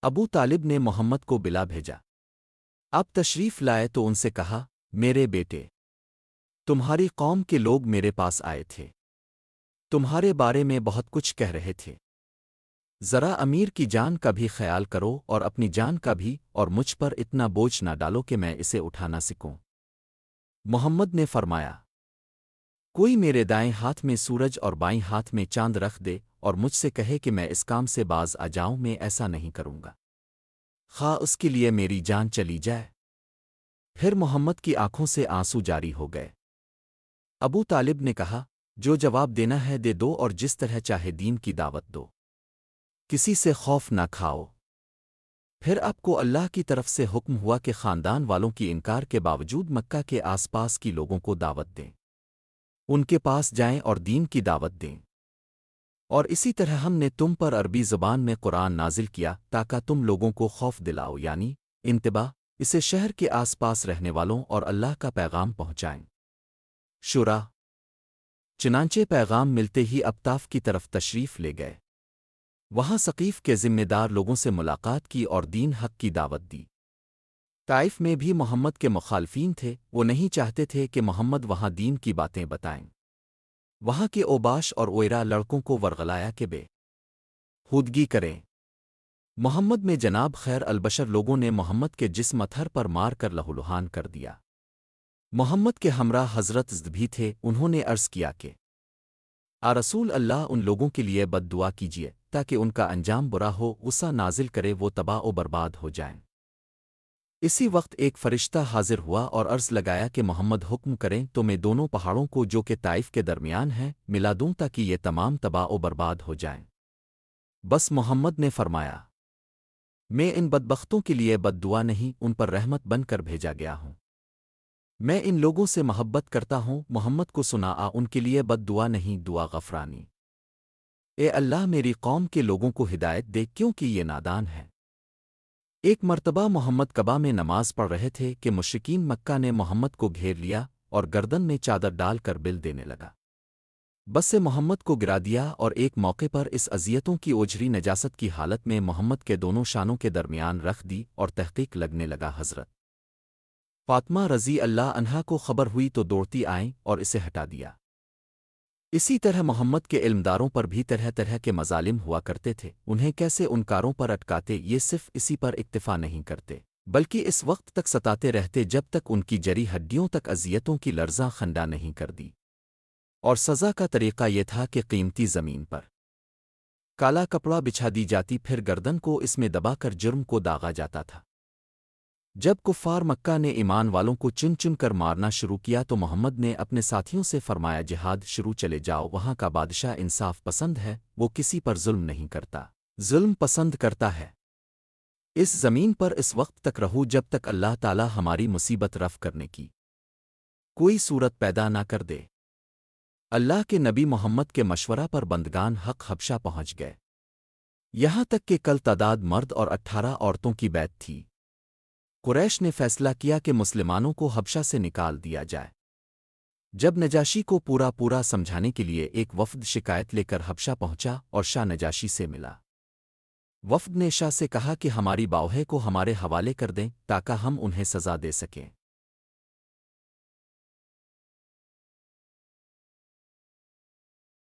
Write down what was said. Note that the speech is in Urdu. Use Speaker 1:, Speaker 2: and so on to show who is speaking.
Speaker 1: ابو طالب نے محمد کو بلا بھیجا۔ اب تشریف لائے تو ان سے کہا، میرے بیٹے، تمہاری قوم کے لوگ میرے پاس آئے تھے، تمہارے بارے میں بہت کچھ کہہ رہے تھے۔ ذرا امیر کی جان کا بھی خیال کرو اور اپنی جان کا بھی، اور مجھ پر اتنا بوجھ نہ ڈالو کہ میں اسے اٹھا نہ سکوں۔ محمد نے فرمایا، کوئی میرے دائیں ہاتھ میں سورج اور بائیں ہاتھ میں چاند رکھ دے اور مجھ سے کہے کہ میں اس کام سے باز آ جاؤں، میں ایسا نہیں کروں گا، خواہ اس کے لیے میری جان چلی جائے۔ پھر محمد کی آنکھوں سے آنسو جاری ہو گئے۔ ابو طالب نے کہا، جو جواب دینا ہے دے دو اور جس طرح چاہے دین کی دعوت دو، کسی سے خوف نہ کھاؤ۔ پھر آپ کو اللہ کی طرف سے حکم ہوا کہ خاندان والوں کی انکار کے باوجود مکہ کے آس پاس کی لوگوں کو دعوت دیں، ان کے پاس جائیں اور دین کی دعوت دیں۔ اور اسی طرح ہم نے تم پر عربی زبان میں قرآن نازل کیا تاکہ تم لوگوں کو خوف دلاؤ، یعنی انتباہ، اسے شہر کے آس پاس رہنے والوں اور اللہ کا پیغام پہنچائیں۔ شورا چنانچہ پیغام ملتے ہی ابطاف کی طرف تشریف لے گئے، وہاں ثقیف کے ذمہ دار لوگوں سے ملاقات کی اور دین حق کی دعوت دی۔ طائف میں بھی محمد کے مخالفین تھے، وہ نہیں چاہتے تھے کہ محمد وہاں دین کی باتیں بتائیں۔ وہاں کے اوباش اور اویرا لڑکوں کو ورغلایا کہ بے ہودگی کریں۔ محمد میں جناب خیر البشر لوگوں نے محمد کے جسم اتھر پر مار کر لہولہان کر دیا۔ محمد کے ہمراہ حضرت زید بھی تھے، انہوں نے عرض کیا کہ رسول اللہ، ان لوگوں کے لیے بد دعا کیجیے تاکہ ان کا انجام برا ہو، غصہ نازل کرے، وہ تباہ و برباد ہو جائیں۔ اسی وقت ایک فرشتہ حاضر ہوا اور عرض لگایا کہ محمد حکم کریں تو میں دونوں پہاڑوں کو جو کہ طائف کے درمیان ہیں ملا دوں تاکہ یہ تمام تباہ و برباد ہو جائیں۔ بس محمد نے فرمایا، میں ان بدبختوں کے لیے بد دعا نہیں، ان پر رحمت بن کر بھیجا گیا ہوں۔ میں ان لوگوں سے محبت کرتا ہوں۔ محمد کو سنا ان کے لیے بد دعا نہیں، دعا غفرانی۔ اے اللہ، میری قوم کے لوگوں کو ہدایت دے کیونکہ یہ نادان ہے۔ ایک مرتبہ محمد کعبہ میں نماز پڑھ رہے تھے کہ مشرکین مکہ نے محمد کو گھیر لیا اور گردن میں چادر ڈال کر بل دینے لگا۔ بس سے محمد کو گرا دیا اور ایک موقع پر اس اذیتوں کی اوجری نجاست کی حالت میں محمد کے دونوں شانوں کے درمیان رکھ دی اور تحقیق لگنے لگا۔ حضرت فاطمہ رضی اللہ عنہا کو خبر ہوئی تو دوڑتی آئیں اور اسے ہٹا دیا۔ اسی طرح محمد کے علمداروں پر بھی طرح طرح کے مظالم ہوا کرتے تھے، انہیں کیسے ان کاروں پر اٹکاتے، یہ صرف اسی پر اکتفا نہیں کرتے بلکہ اس وقت تک ستاتے رہتے جب تک ان کی جری ہڈیوں تک اذیتوں کی لرزاں خنڈا نہیں کر دی۔ اور سزا کا طریقہ یہ تھا کہ قیمتی زمین پر کالا کپڑا بچھا دی جاتی، پھر گردن کو اس میں دبا کر جرم کو داغا جاتا تھا۔ جب کفار مکہ نے ایمان والوں کو چن چن کر مارنا شروع کیا تو محمد نے اپنے ساتھیوں سے فرمایا، جہاد شروع، چلے جاؤ، وہاں کا بادشاہ انصاف پسند ہے، وہ کسی پر ظلم نہیں کرتا، ظلم پسند کرتا ہے۔ اس زمین پر اس وقت تک رہو جب تک اللہ تعالی ہماری مصیبت رفع کرنے کی کوئی صورت پیدا نہ کر دے۔ اللہ کے نبی محمد کے مشورہ پر بندگان حق حبشہ پہنچ گئے، یہاں تک کہ کل تعداد مرد اور 18 عورتوں کی بیعت تھی۔ قریش نے فیصلہ کیا کہ مسلمانوں کو حبشہ سے نکال دیا جائے۔ جب نجاشی کو پورا سمجھانے کے لیے ایک وفد شکایت لے کر حبشہ پہنچا اور شاہ نجاشی سے ملا، وفد نے شاہ سے کہا کہ ہماری باوہیں کو ہمارے حوالے کر دیں تاکہ ہم انہیں سزا دے سکیں۔